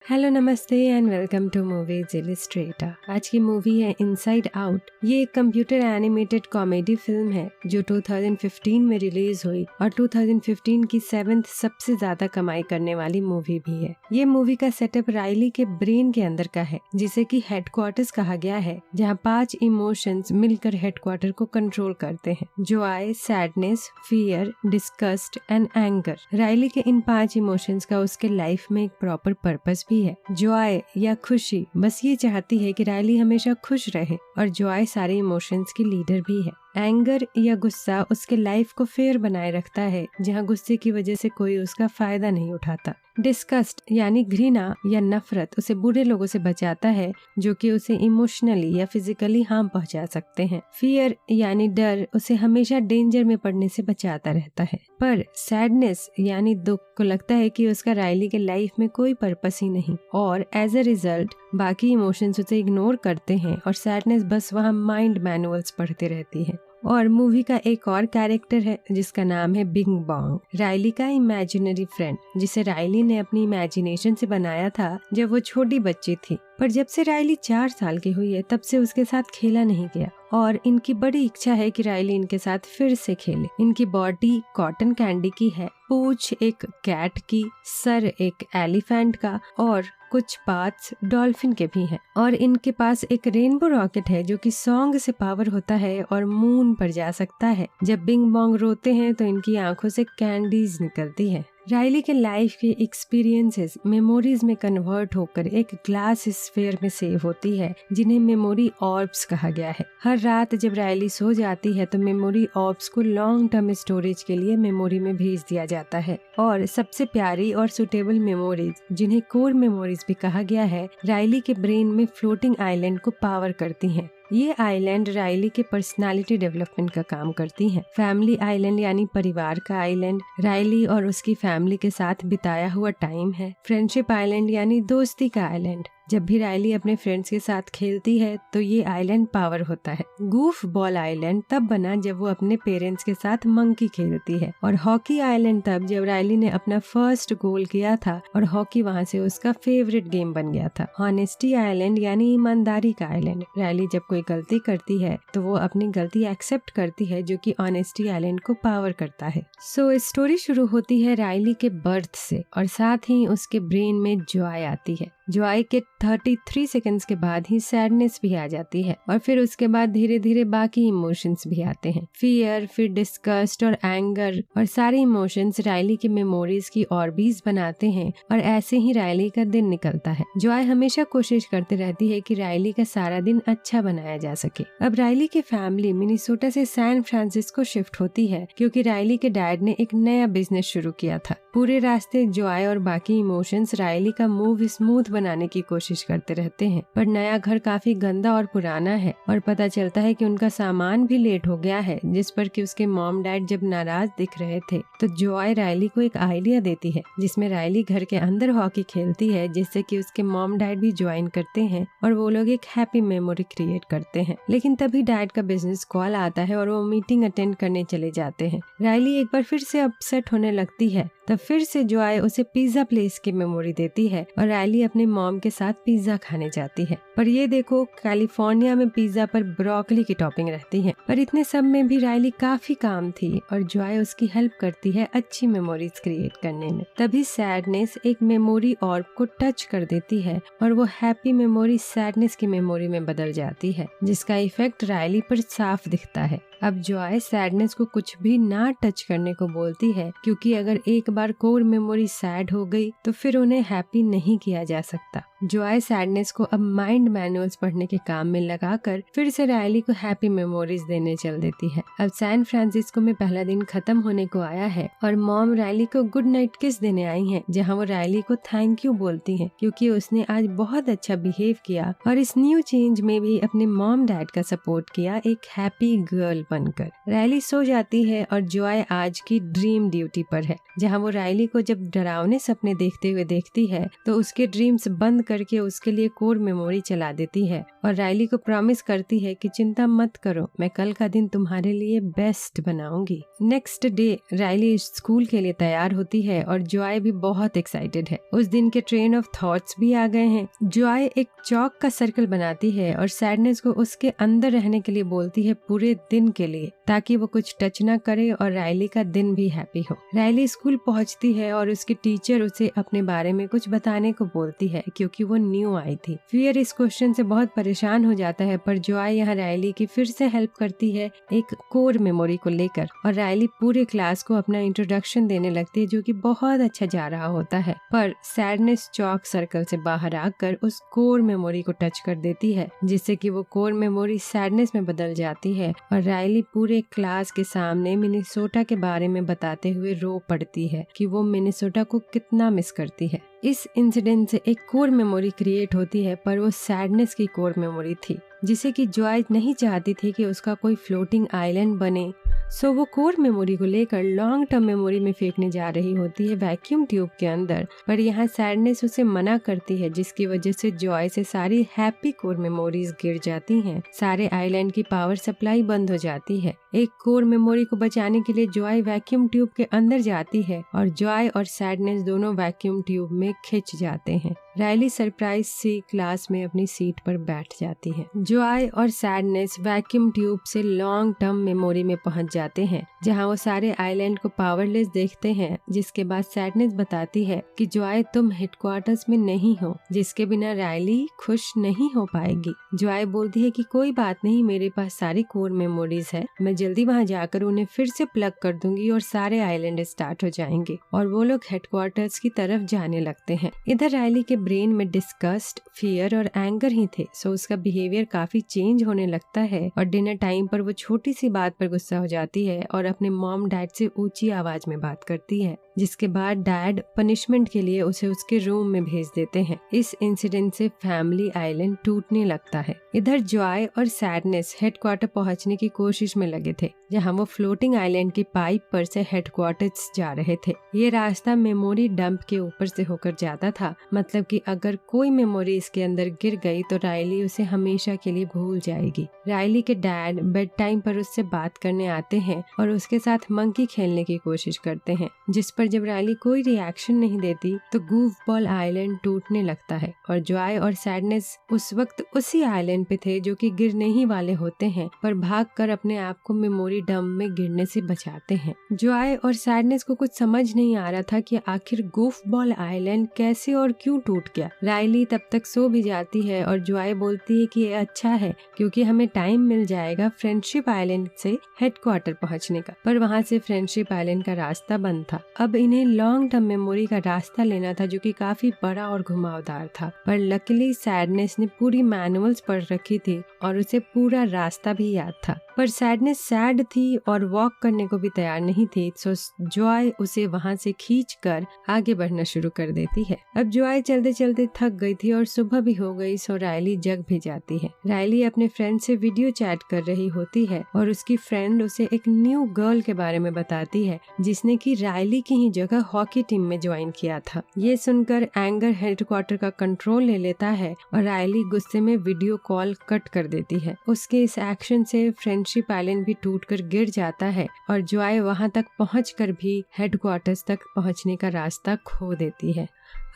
Hello नमस्ते and welcome to movies illustrator. आज की मूवी है इनसाइड आउट। ये एक कंप्यूटर एनिमेटेड कॉमेडी फिल्म है जो 2015 में रिलीज हुई और 2015 की 7th सबसे ज्यादा कमाई करने वाली मूवी भी है। ये मूवी का सेटअप राइली के ब्रेन के अंदर का है जिसे कि हेडक्वार्टर्स कहा गया है, जहाँ 5 इमोशंस मिलकर हेडक्वार्टर को कंट्रोल करते हैं। Joy, sadness, fear, disgust and anger. Riley के इन 5 इमोशंस का उसके लाइफ में एक प्रॉपर पर्पस भी है। जॉय या खुशी, बस ये चाहती है कि राइली हमेशा खुश रहे और जॉय सारे इमोशंस की लीडर भी है। एंगर या गुस्सा उसके लाइफ को फेयर बनाए रखता है, जहाँ गुस्से की वजह से कोई उसका फायदा नहीं उठाता। डिस्गस्ट यानी घृणा या नफरत उसे बुरे लोगों से बचाता है जो कि उसे इमोशनली या फिजिकली हार्म पहुंचा सकते हैं। फियर यानी डर उसे हमेशा डेंजर में पड़ने से बचाता रहता है। पर सैडनेस यानी दुख को लगता है कि उसका राइली के लाइफ में कोई पर्पस ही नहीं और एज अ रिजल्ट बाकी इमोशंस उसे इग्नोर करते हैं और सैडनेस बस वहाँ माइंड मैनुअल्स पढ़ते रहती है। और मूवी का एक और कैरेक्टर है जिसका नाम है बिंग बॉन्ग, राइली का इमेजिनरी फ्रेंड, जिसे राइली ने अपनी इमेजिनेशन से बनाया था जब वो छोटी बच्ची थी। पर जब से राइली 4 साल की हुई है तब से उसके साथ खेला नहीं गया और इनकी बड़ी इच्छा है कि राइली इनके साथ फिर से खेले। इनकी बॉडी कॉटन कैंडी की है, पूंछ एक कैट की, सर एक एलिफेंट का और कुछ पार्ट्स डॉल्फिन के भी हैं। और इनके पास एक रेनबो रॉकेट है जो कि सॉन्ग से पावर होता है और मून पर जा सकता है। जब बिंग बॉन्ग रोते हैं तो इनकी आंखों से कैंडीज निकलती है। राइली के लाइफ के एक्सपीरियंसेस मेमोरीज में कन्वर्ट होकर एक ग्लास स्फीयर में सेव होती है, जिन्हें मेमोरी ऑर्ब्स कहा गया है। हर रात जब राइली सो जाती है तो मेमोरी ऑर्ब्स को लॉन्ग टर्म स्टोरेज के लिए मेमोरी में भेज दिया जाता है और सबसे प्यारी और सुटेबल मेमोरीज, जिन्हें कोर मेमोरीज भी कहा गया है, राइली के ब्रेन में फ्लोटिंग आइलैंड को पावर करती हैं। ये आइलैंड राइली के पर्सनालिटी डेवलपमेंट का काम करती हैं। फैमिली आइलैंड यानी परिवार का आइलैंड राइली और उसकी फैमिली के साथ बिताया हुआ टाइम है। फ्रेंडशिप आइलैंड यानी दोस्ती का आइलैंड, जब भी राइली अपने फ्रेंड्स के साथ खेलती है तो ये आइलैंड पावर होता है। गूफ बॉल आइलैंड तब बना जब वो अपने पेरेंट्स के साथ मंकी खेलती है और हॉकी आइलैंड तब जब राइली ने अपना फर्स्ट गोल किया था और हॉकी वहाँ से उसका फेवरेट गेम बन गया था। ऑनेस्टी आइलैंड यानी ईमानदारी का आइलैंड, राइली जब कोई गलती करती है तो वो अपनी गलती एक्सेप्ट करती है, जो कि ऑनेस्टी आइलैंड को पावर करता है। सो स्टोरी शुरू होती है राइली के बर्थ से और साथ ही उसके ब्रेन में जॉय आती है। जॉय के 33 सेकंड्स के बाद ही सैडनेस भी आ जाती है और फिर उसके बाद धीरे धीरे बाकी इमोशंस भी आते हैं, फियर, फिर डिस्गस्ट और एंगर। और सारे इमोशंस राइली की मेमोरीज की ऑर्बिट्स बनाते हैं और ऐसे ही राइली का दिन निकलता है। जॉय हमेशा कोशिश करती रहती है कि राइली का सारा दिन अच्छा बनाया जा सके। अब राइली की फैमिली मिनीसोटा से सैन फ्रांसिस्को शिफ्ट होती है क्योंकि राइली के डैड ने एक नया बिजनेस शुरू किया था। पूरे रास्ते जॉय और बाकी इमोशंस राइली का मूव स्मूथ बनाने की कोशिश करते रहते हैं, पर नया घर काफी गंदा और पुराना है और पता चलता है कि उनका सामान भी लेट हो गया है, जिस पर कि उसके मॉम डैड जब नाराज दिख रहे थे तो जॉय राइली को एक आइडिया देती है जिसमें राइली घर के अंदर हॉकी खेलती है, जिससे कि उसके मॉम डैड भी ज्वाइन करते हैं और वो लोग एक हैप्पी मेमोरी क्रिएट करते हैं। लेकिन तभी डैड का बिजनेस कॉल आता है और वो मीटिंग अटेंड करने चले जाते हैं। राइली एक बार फिर से अपसेट होने लगती है, तब फिर से जॉय उसे पिज्जा प्लेस की मेमोरी देती है और राइली अपने मॉम के साथ पिज्जा खाने जाती है। पर ये देखो, कैलिफोर्निया में पिज्जा पर ब्रोकली की टॉपिंग रहती है। पर इतने सब में भी राइली काफी काम थी और जॉय उसकी हेल्प करती है अच्छी मेमोरीज क्रिएट करने में। तभी सैडनेस एक मेमोरी ऑर्ब को टच कर देती है और वो हैप्पी मेमोरी सैडनेस की मेमोरी में बदल जाती है, जिसका इफेक्ट राइली पर साफ दिखता है। अब जॉय सैडनेस को कुछ भी ना टच करने को बोलती है क्योंकि अगर एक बार कोर मेमोरी सैड हो गई तो फिर उन्हें हैप्पी नहीं किया जा सकता। जॉय सैडनेस को अब माइंड मैनुअल्स पढ़ने के काम में लगाकर फिर से राइली को हैप्पी मेमोरीज देने चल देती है। अब सैन फ्रांसिस्को में पहला दिन खत्म होने को आया है और मॉम राइली को गुड नाइट किस देने आई है, जहाँ वो राइली को थैंक यू बोलती है क्योंकि उसने आज बहुत अच्छा बिहेव किया और इस न्यू चेंज में भी अपने मॉम डैड का सपोर्ट किया एक हैप्पी गर्ल बनकर। राइली सो जाती है और जॉय आज की ड्रीम ड्यूटी पर है, जहाँ वो रायली को जब डरावने सपने देखते हुए देखती है तो उसके ड्रीम्स बंद करके उसके लिए कोर मेमोरी चला देती है और रायली को प्रॉमिस करती है कि चिंता मत करो, मैं कल का दिन तुम्हारे लिए बेस्ट बनाऊंगी। नेक्स्ट डे रायली स्कूल के लिए तैयार होती है और जॉय भी बहुत एक्साइटेड है। उस दिन के ट्रेन ऑफ थॉट्स भी आ गए हैं। जॉय एक चौक का सर्कल बनाती है और सैडनेस को उसके अंदर रहने के लिए बोलती है पूरे दिन के लिए, ताकि वो कुछ टच ना करे और रायली का दिन भी हैप्पी हो। रायली स्कूल पहुंचती है और उसकी टीचर उसे अपने बारे में कुछ बताने को बोलती है क्योंकि वो न्यू आई थी। फियर इस क्वेश्चन से बहुत परेशान हो जाता है, पर जॉय यहाँ रायली की फिर से हेल्प करती है एक कोर मेमोरी को लेकर और रायली पूरे क्लास को अपना इंट्रोडक्शन देने लगती है जो कि बहुत अच्छा जा रहा होता है। पर सैडनेस चौक सर्कल से बाहर आकर उस कोर मेमोरी को टच कर देती है, जिससे कि वो कोर मेमोरी सैडनेस में बदल जाती है और रायली पूरे क्लास के सामने मिनेसोटा के बारे में बताते हुए रो पड़ती है कि वो मिनेसोटा को कितना मिस करती है। इस इंसिडेंट से एक कोर मेमोरी क्रिएट होती है, पर वो सैडनेस की कोर मेमोरी थी जिसे कि जॉय नहीं चाहती थी कि उसका कोई फ्लोटिंग आइलैंड बने। सो वो कोर मेमोरी को लेकर लॉन्ग टर्म मेमोरी में फेंकने जा रही होती है वैक्यूम ट्यूब के अंदर, पर यहाँ सैडनेस उसे मना करती है, जिसकी वजह से जॉय से सारी हैप्पी कोर मेमोरीज गिर जाती हैं। सारे आइलैंड की पावर सप्लाई बंद हो जाती है। एक कोर मेमोरी को बचाने के लिए जॉय वैक्यूम ट्यूब के अंदर जाती है और जॉय और सैडनेस दोनों वैक्यूम ट्यूब में खिंच जाते हैं। रायली सरप्राइज से क्लास में अपनी सीट पर बैठ जाती है। जॉय और सैडनेस वैक्यूम ट्यूब से लॉन्ग टर्म मेमोरी में पहुंच जाते हैं, जहां वो सारे आइलैंड को पावरलेस देखते हैं, जिसके बाद सैडनेस बताती है कि जॉय तुम हेडक्वार्टर्स में नहीं हो, जिसके बिना रायली खुश नहीं हो पाएगी। जॉय बोलती है कि कोई बात नहीं, मेरे पास सारी कोर मेमोरीज है, मैं जल्दी वहां जाकर उन्हें फिर से प्लग कर दूंगी और सारे आइलैंड स्टार्ट हो जाएंगे। और वो लोग हेडक्वार्टर्स की तरफ जाने लगते हैं। इधर रायली के ब्रेन में डिस्गस्ट, फियर और एंगर ही थे, सो उसका बिहेवियर काफी चेंज होने लगता है और डिनर टाइम पर वो छोटी सी बात पर गुस्सा हो जाती है और अपने मॉम डैड से ऊंची आवाज में बात करती है, जिसके बाद डैड पनिशमेंट के लिए उसे उसके रूम में भेज देते हैं। इस इंसिडेंट से फैमिली आइलैंड टूटने लगता है। इधर जॉय और सैडनेस हेडक्वार्टर पहुंचने की कोशिश में लगे थे, जहां वो फ्लोटिंग आइलैंड की पाइप पर से हेडक्वार्टर्स जा रहे थे। ये रास्ता मेमोरी डंप के ऊपर से होकर जाता था, मतलब कि अगर कोई मेमोरी इसके अंदर गिर गई तो रायली उसे हमेशा के लिए भूल जाएगी। रायली के डैड बेड टाइम पर उससे बात करने आते हैं और उसके साथ मंकी खेलने की कोशिश करते हैं, जिस पर जब रायली कोई रिएक्शन नहीं देती तो गूफ बॉल आइलैंड टूटने लगता है और जॉय और सैडनेस उस वक्त उसी आइलैंड पे थे जो कि गिरने ही वाले होते हैं, पर भागकर अपने आप को मेमोरी डंप में गिरने से बचाते हैं। जॉय और सैडनेस को कुछ समझ नहीं आ रहा था कि आखिर गूफ बॉल आइलैंड कैसे और क्यों टूट गया। रायली तब तक सो भी जाती है और जॉय बोलती है कि ये अच्छा है क्योंकि हमें टाइम मिल जाएगा फ्रेंडशिप आइलैंड से हेडक्वार्टर पहुंचने का, पर वहां से फ्रेंडशिप आइलैंड का रास्ता बंद था। अब इन्हें लॉन्ग टर्म मेमोरी का रास्ता लेना था जो कि काफी बड़ा और घुमावदार था, पर लकीली सैडनेस ने पूरी मैनुअल्स पढ़ रखी थी और उसे पूरा रास्ता भी याद था। पर सैडनेस सैड थी और वॉक करने को भी तैयार नहीं थी, सो जॉय उसे वहां से खींचकर आगे बढ़ना शुरू कर देती है। अब जॉय चलते चलते थक गई थी और सुबह भी हो गई, सो रायली जग भी जाती है। रायली अपने फ्रेंड से वीडियो चैट कर रही होती है और उसकी फ्रेंड उसे एक न्यू गर्ल के बारे में बताती है जिसने की रायली की ही जगह हॉकी टीम में ज्वाइन किया था। ये सुनकर एंगर हेडक्वार्टर का कंट्रोल ले लेता है और रायली गुस्से में वीडियो कॉल कट कर देती है। उसके इस एक्शन से फ्रेंडशिप आइलैंड भी टूटकर गिर जाता है और जॉय वहां तक पहुंचकर भी हेडक्वार्टर्स तक पहुंचने का रास्ता खो देती है।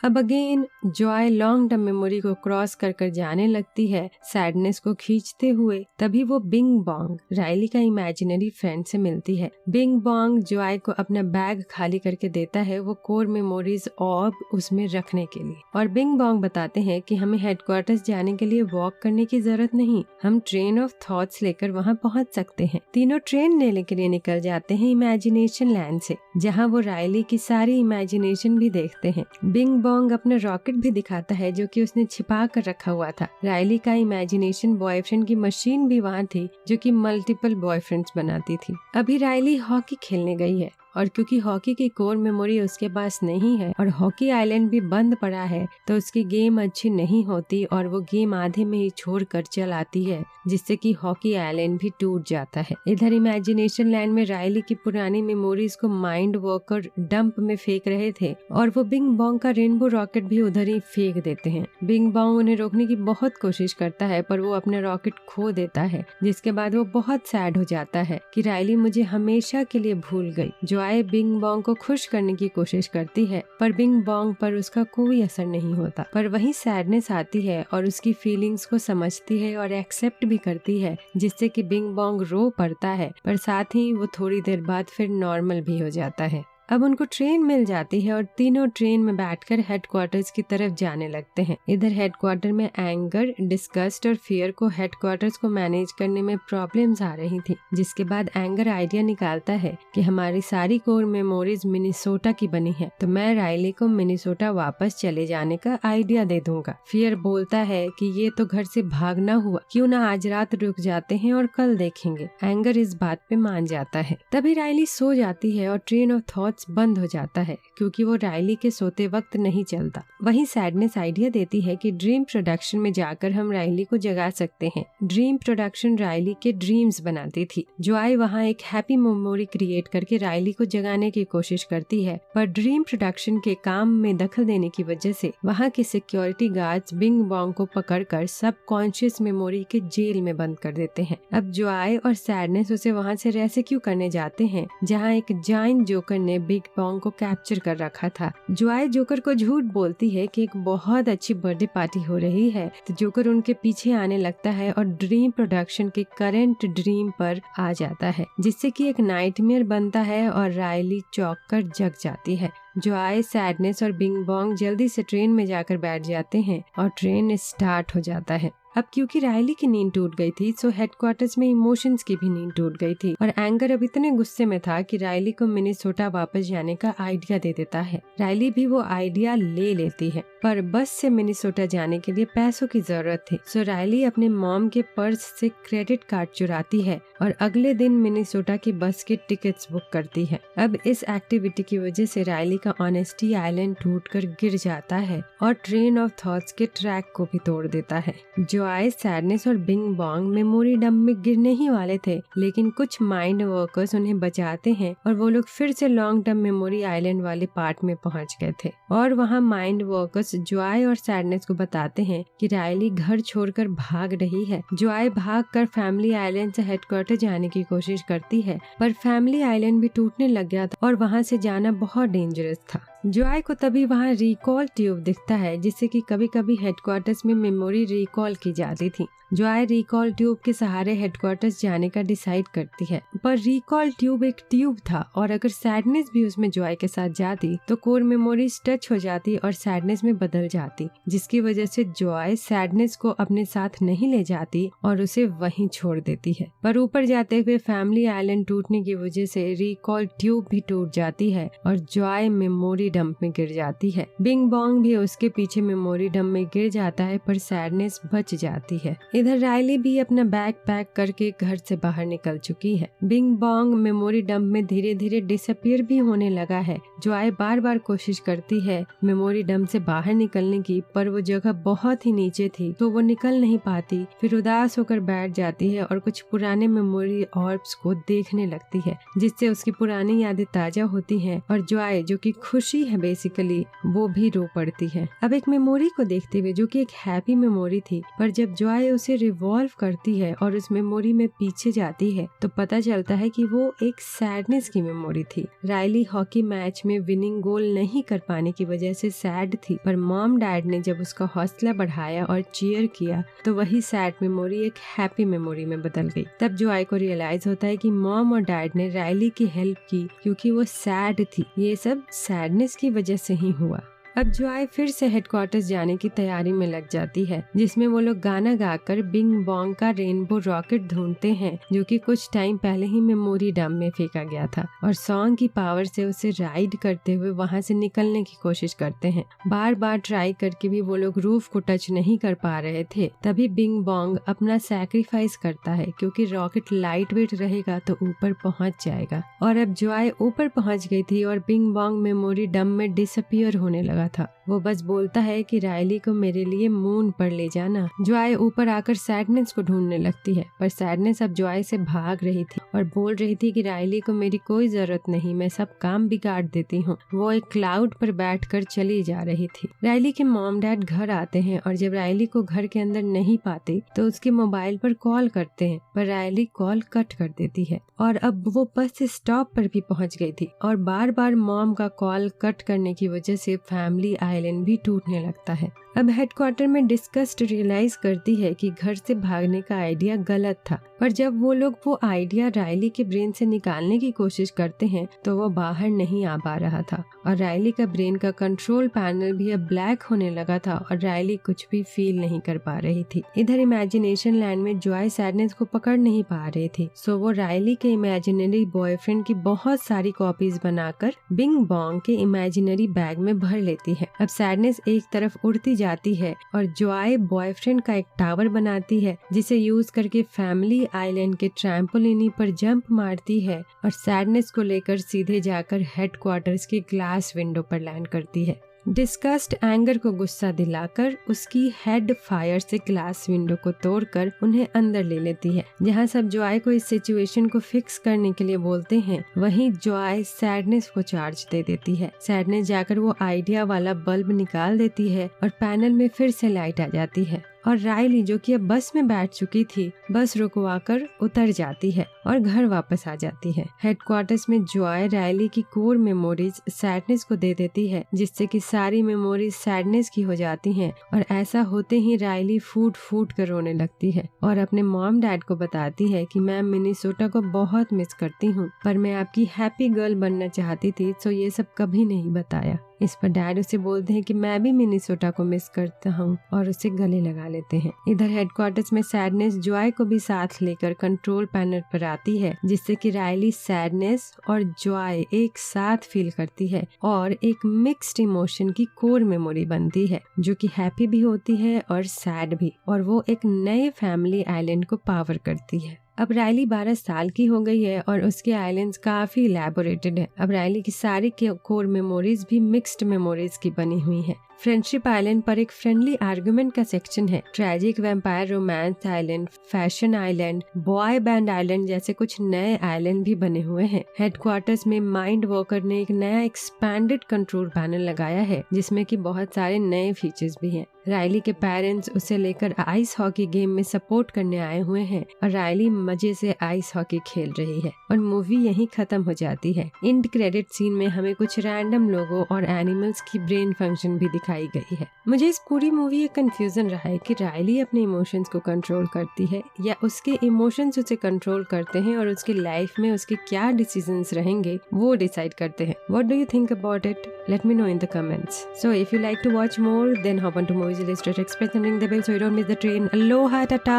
अब again Joy long term memory को क्रॉस कर कर जाने लगती है सैडनेस को खींचते हुए। तभी वो बिंग बॉन्ग रायली का इमेजिनरी फ्रेंड से मिलती है। बिंग बॉन्ग जॉय को अपना बैग खाली करके देता है वो कोर मेमोरीज ऑर्ब उसमें रखने के लिए, और बिंग बॉन्ग बताते हैं कि हमें हेडक्वार्टर्स जाने के लिए वॉक करने की जरूरत नहीं, हम ट्रेन ऑफ थॉट्स लेकर वहाँ पहुँच सकते हैं। तीनों ट्रेन लेने के लिए निकल जाते हैं इमेजिनेशन लैंड से, जहाँ वो रायली की सारी इमेजिनेशन भी देखते हैं। बिंग बॉन्ग अपना रॉकेट भी दिखाता है जो कि उसने छिपा कर रखा हुआ था। रायली का इमेजिनेशन बॉयफ्रेंड की मशीन भी वहाँ थी जो कि मल्टीपल बॉयफ्रेंड्स बनाती थी। अभी रायली हॉकी खेलने गई है और क्योंकि हॉकी की कोर मेमोरी उसके पास नहीं है और हॉकी आइलैंड भी बंद पड़ा है, तो उसकी गेम अच्छी नहीं होती और वो गेम आधे में ही छोड़कर चल आती है, जिससे कि हॉकी आइलैंड भी टूट जाता है। इधर इमेजिनेशन लैंड में राइली की पुरानी मेमोरीज को माइंड वॉकर डंप में फेंक रहे थे और वो बिंग बॉन्ग का रेनबो रॉकेट भी उधर ही फेंक देते हैं। बिंग बॉन्ग उन्हें रोकने की बहुत कोशिश करता है पर वो अपना रॉकेट खो देता है, जिसके बाद वो बहुत सैड हो जाता है कि राइली मुझे हमेशा के लिए भूल गई। जॉय बिंग बॉन्ग को खुश करने की कोशिश करती है पर बिंग बॉन्ग पर उसका कोई असर नहीं होता। पर वही सैडनेस आती है और उसकी फीलिंग्स को समझती है और एक्सेप्ट भी करती है, जिससे कि बिंग बॉन्ग रो पड़ता है पर साथ ही वो थोड़ी देर बाद फिर नॉर्मल भी हो जाता है। अब उनको ट्रेन मिल जाती है और तीनों ट्रेन में बैठकर हेडक्वार्टर्स की तरफ जाने लगते हैं। इधर हेडक्वार्टर में एंगर, डिस्गस्ट और फियर को हेडक्वार्टर्स को मैनेज करने में प्रॉब्लम्स आ रही थी, जिसके बाद एंगर आइडिया निकालता है कि हमारी सारी कोर मेमोरीज मिनेसोटा की बनी है, तो मैं राइली को मिनेसोटा वापस चले जाने का आइडिया दे दूंगा। फियर बोलता है कि ये तो घर से भागना हुआ, क्यों ना आज रात रुक जाते हैं और कल देखेंगे। एंगर इस बात पे मान जाता है। तभी राइली सो जाती है और ट्रेन ऑफ थॉट्स बंद हो जाता है क्योंकि वो राइली के सोते वक्त नहीं चलता। वहीं सैडनेस आइडिया देती है कि ड्रीम प्रोडक्शन में जाकर हम राइली को जगा सकते हैं। ड्रीम प्रोडक्शन राइली के ड्रीम्स बनाती थी। जॉय वहाँ एक हैप्पी मेमोरी क्रिएट करके राइली को जगाने की कोशिश करती है, पर ड्रीम प्रोडक्शन के काम में दखल देने की वजह से वहाँ के सिक्योरिटी गार्ड्स बिंग बॉन्ग को पकड़कर सबकॉन्शियस मेमोरी के जेल में बंद कर देते हैं। अब जॉय और सैडनेस उसे वहाँ से रेस्क्यू करने जाते हैं, जहाँ एक जायंट जोकर ने बिग बॉन्ग को कैप्चर कर रखा था। जॉय जोकर को झूठ बोलती है कि एक बहुत अच्छी बर्थडे पार्टी हो रही है, तो जोकर उनके पीछे आने लगता है और ड्रीम प्रोडक्शन के करंट ड्रीम पर आ जाता है, जिससे कि एक नाइटमेयर बनता है और राइली चौंक कर जग जाती है। जॉय, सैडनेस और बिंग बॉन्ग जल्दी से ट्रेन में जाकर बैठ जाते हैं और ट्रेन स्टार्ट हो जाता है। अब क्योंकि राइली की नींद टूट गई थी, सो हेडक्वार्टर्स में इमोशंस की भी नींद टूट गई थी और एंगर अब इतने गुस्से में था कि राइली को मिनेसोटा वापस जाने का आइडिया दे देता है। राइली भी वो आइडिया ले लेती है, पर बस से मिनेसोटा जाने के लिए पैसों की जरूरत थी, सो राइली अपने मॉम के पर्स से क्रेडिट कार्ड चुराती है और अगले दिन मिनेसोटा की बस की टिकट्स बुक करती है। अब इस एक्टिविटी की वजह से राइली का ऑनेस्टी आइलैंड टूटकर गिर जाता है और ट्रेन ऑफ थॉट्स के ट्रैक को भी तोड़ देता है। जॉय, सैडनेस और बिंग बॉन्ग मेमोरी डंप में गिरने ही वाले थे, लेकिन कुछ माइंड वर्कर्स उन्हें बचाते हैं और वो लोग फिर से लॉन्ग टर्म मेमोरी आइलैंड वाले पार्ट में पहुंच गए थे। और वहाँ माइंड वर्कर्स जॉय और सैडनेस को बताते हैं कि राइली घर छोड़कर भाग रही है। जॉय भागकर फैमिली आइलैंड से हेडक्वार्टर जाने की कोशिश करती है, पर फैमिली आइलैंड भी टूटने लग गया था और वहाँ से जाना बहुत डेंजरस था। जॉय को तभी वहाँ रिकॉल ट्यूब दिखता है, जिससे कि कभी कभी हेडक्वार्टर्स में मेमोरी रिकॉल की जाती थी। जॉय रिकॉल ट्यूब के सहारे हेडक्वार्टर्स जाने का डिसाइड करती है, पर रिकॉल ट्यूब एक ट्यूब था और अगर सैडनेस भी उसमें जॉय के साथ जाती तो कोर मेमोरीज टच हो जाती और सैडनेस में बदल जाती, जिसकी वजह से जॉय सैडनेस को अपने साथ नहीं ले जाती और उसे वहीं छोड़ देती है। पर ऊपर जाते हुए फैमिली आइलैंड टूटने की वजह से रिकॉल ट्यूब भी टूट जाती है और जॉय मेमोरी डंप में गिर जाती है। बिंग बॉन्ग भी उसके पीछे मेमोरी डंप में गिर जाता है, पर सैडनेस बच जाती है। इधर राइली भी अपना बैग पैक करके घर से बाहर निकल चुकी है। बिंग बॉन्ग मेमोरी डंप में धीरे धीरे डिसअपीयर भी होने लगा है। जॉय बार बार कोशिश करती है मेमोरी डंप से बाहर निकलने की, पर वो जगह बहुत ही नीचे थी तो वो निकल नहीं पाती। फिर उदास होकर बैठ जाती है और कुछ पुराने मेमोरी ऑर्ब्स को देखने लगती है, जिससे उसकी पुरानी यादें ताजा होती हैं और जॉय, जो कि खुशी है बेसिकली, वो भी रो पड़ती है। अब एक मेमोरी को देखते हुए, जो कि एक हैप्पी मेमोरी थी, पर जब जॉय उसे रिवॉल्व करती है और उस मेमोरी में पीछे जाती है तो पता चलता है कि वो एक सैडनेस की मेमोरी थी। राइली हॉकी मैच में विनिंग गोल नहीं कर पाने की वजह से सैड थी, पर मॉम डैड ने जब उसका हौसला बढ़ाया और चीयर किया तो वही सैड मेमोरी एक हैप्पी मेमोरी में बदल गई। तब जॉय को रियलाइज होता है कि मॉम और डैड ने राइली की हेल्प की क्योंकि वो सैड थी। ये सब सैडनेस की वजह से ही हुआ। अब जॉय फिर से हेडक्वार्टर्स जाने की तैयारी में लग जाती है, जिसमें वो लोग गाना गाकर बिंग बॉन्ग का रेनबो रॉकेट ढूंढते हैं, जो कि कुछ टाइम पहले ही मेमोरी डंप में फेंका गया था, और सॉन्ग की पावर से उसे राइड करते हुए वहां से निकलने की कोशिश करते हैं। बार बार ट्राई करके भी वो लोग रूफ को टच नहीं कर पा रहे थे। तभी बिंग बॉन्ग अपना सैक्रिफाइस करता है, क्योंकि रॉकेट लाइट वेट रहेगा तो ऊपर पहुंच जाएगा। और अब जॉय ऊपर पहुंच गई थी और बिंग बॉन्ग मेमोरी डंप में डिसअपियर होने लगा था। वो बस बोलता है कि रायली को मेरे लिए मून पर ले जाना। जॉय ऊपर आकर सैडनेस को ढूंढने लगती है, पर सैडनेस अब जॉय से भाग रही थी और बोल रही थी कि रायली को मेरी कोई जरूरत नहीं, मैं सब काम बिगाड़ देती हूँ। वो एक क्लाउड पर बैठकर चली जा रही थी। रायली के मॉम डैड घर आते हैं और जब रायली को घर के अंदर नहीं पाते तो उसके मोबाइल पर कॉल करते हैं, पर रायली कॉल कट कर देती है। और अब वो बस स्टॉप पर भी पहुंच गई थी और बार बार मॉम का कॉल कट करने की वजह से फैमिली आइलैंड भी टूटने लगता है। अब हेडक्वार्टर में डिस्कस्ड रियलाइज करती है कि घर से भागने का आइडिया गलत था, पर जब वो लोग वो आइडिया रायली के ब्रेन से निकालने की कोशिश करते हैं तो वो बाहर नहीं आ पा रहा था और रायली का ब्रेन का कंट्रोल पैनल भी अब ब्लैक होने लगा था और रायली कुछ भी फील नहीं कर पा रही थी। इधर इमेजिनेशन लैंड में जॉय सैडनेस को पकड़ नहीं पा रही थी, सो वो रायली के इमेजिनरी बॉयफ्रेंड की बहुत सारी कॉपीज बनाकर बिंग बॉन्ग के इमेजिनरी बैग में भर लेती है। अब सैडनेस एक तरफ उड़ती जाती है और जॉय बॉयफ्रेंड का एक टावर बनाती है, जिसे यूज करके फैमिली आइलैंड के ट्रैम्पोलिनी पर जंप मारती है और सैडनेस को लेकर सीधे जाकर हेडक्वार्टर्स की ग्लास विंडो पर लैंड करती है। डिस्कस्ड एंगर को गुस्सा दिलाकर उसकी हेड फायर से ग्लास विंडो को तोड़कर उन्हें अंदर ले लेती है, जहां सब जॉय को इस सिचुएशन को फिक्स करने के लिए बोलते हैं। वहीं जॉय सैडनेस को चार्ज दे देती है। सैडनेस जाकर वो आइडिया वाला बल्ब निकाल देती है और पैनल में फिर से लाइट आ जाती है और रायली, जो कि अब बस में बैठ चुकी थी, बस रुकवाकर उतर जाती है और घर वापस आ जाती है। हेडक्वार्टर्स में जॉय रायली की कोर मेमोरीज सैडनेस को दे देती है, जिससे कि सारी मेमोरीज सैडनेस की हो जाती हैं और ऐसा होते ही रायली फूट फूट कर रोने लगती है और अपने मॉम डैड को बताती है कि मैं मिनेसोटा को बहुत मिस करती हूँ, पर मैं आपकी हैप्पी गर्ल बनना चाहती थी, तो ये सब कभी नहीं बताया। इस पर डैड उसे बोलते हैं कि मैं भी मिनेसोटा को मिस करता हूँ और उसे गले लगा लेते हैं। इधर हेडक्वार्टर्स में सैडनेस जॉय को भी साथ लेकर कंट्रोल पैनल पर आती है, जिससे कि रायली सैडनेस और जॉय एक साथ फील करती है और एक मिक्स्ड इमोशन की कोर मेमोरी बनती है, जो कि हैप्पी भी होती है और सैड भी, और वो एक नए फैमिली आइलैंड को पावर करती है। अब रायली 12 साल की हो गई है और उसके आइलैंड्स काफी इलैबोरेटेड है। अब रायली की सारी कोर मेमोरीज भी मिक्स्ड मेमोरीज की बनी हुई है। फ्रेंडशिप आइलैंड पर एक फ्रेंडली आर्गुमेंट का सेक्शन है। Tragic vampire romance island, fashion island, boy band island जैसे कुछ नए आइलैंड भी बने हुए हैं। हेडक्वार्टर्स में माइंड वॉकर ने एक नया एक्सपैंडेड कंट्रोल पैनल लगाया है, जिसमें कि बहुत सारे नए फीचर्स भी हैं। रायली के पेरेंट्स उसे लेकर आइस हॉकी गेम में सपोर्ट करने आए हुए हैं और रायली मजे से आइस हॉकी खेल रही है और मूवी यहीं खत्म हो जाती है। एंड क्रेडिट सीन में हमें कुछ रैंडम लोगों और एनिमल्स की ब्रेन फंक्शन भी दिखाई गई है। मुझे इस पूरी मूवी एक कंफ्यूजन रहा है कि रायली अपने इमोशंस को कंट्रोल करती है या उसके इमोशंस उसे कंट्रोल करते हैं और उसकी लाइफ में उसके क्या डिसीजंस रहेंगे वो डिसाइड करते हैं। What do you think about it? Let me know in the comments. So if you like to watch more, then hop on to Movies Illustrated Express and ring the bell so you don't miss the train. Aloha, tata!